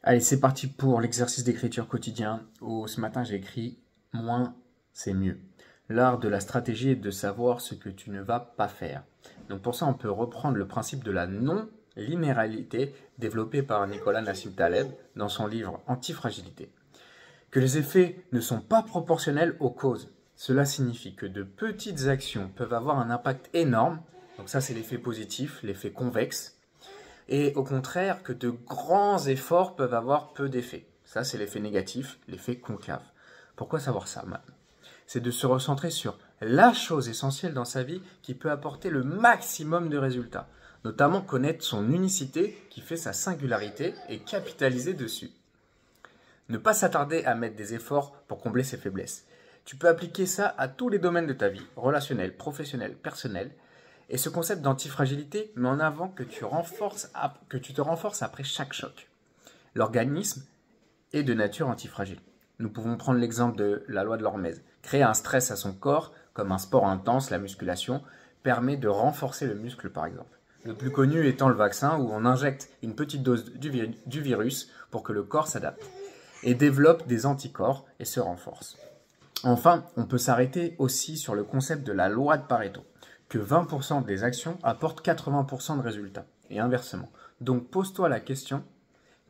Allez, c'est parti pour l'exercice d'écriture quotidien où ce matin j'ai écrit moins, c'est mieux. L'art de la stratégie est de savoir ce que tu ne vas pas faire. Donc pour ça, on peut reprendre le principe de la non-linéarité développé par Nicolas Nassim Taleb dans son livre Antifragilité. Que les effets ne sont pas proportionnels aux causes. Cela signifie que de petites actions peuvent avoir un impact énorme. Donc ça, c'est l'effet positif, l'effet convexe. Et au contraire, que de grands efforts peuvent avoir peu d'effets. Ça, c'est l'effet négatif, l'effet concave. Pourquoi savoir ça maintenant? C'est de se recentrer sur la chose essentielle dans sa vie qui peut apporter le maximum de résultats. Notamment connaître son unicité qui fait sa singularité et capitaliser dessus. Ne pas s'attarder à mettre des efforts pour combler ses faiblesses. Tu peux appliquer ça à tous les domaines de ta vie, relationnel, professionnel, personnel. Et ce concept d'antifragilité met en avant que tu te renforces après chaque choc. L'organisme est de nature antifragile. Nous pouvons prendre l'exemple de la loi de l'hormèse. Créer un stress à son corps, comme un sport intense, la musculation, permet de renforcer le muscle par exemple. Le plus connu étant le vaccin où on injecte une petite dose du virus pour que le corps s'adapte et développe des anticorps et se renforce. Enfin, on peut s'arrêter aussi sur le concept de la loi de Pareto, que 20% des actions apportent 80% de résultats, et inversement. Donc pose-toi la question,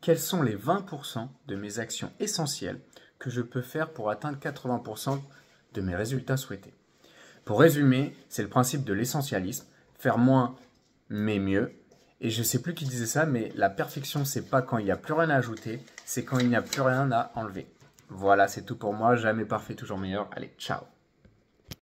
quels sont les 20% de mes actions essentielles que je peux faire pour atteindre 80% de mes résultats souhaités? Pour résumer, c'est le principe de l'essentialisme, faire moins mais mieux. Et je ne sais plus qui disait ça, mais la perfection, c'est pas quand il n'y a plus rien à ajouter, c'est quand il n'y a plus rien à enlever. Voilà, c'est tout pour moi. Jamais parfait, toujours meilleur. Allez, ciao!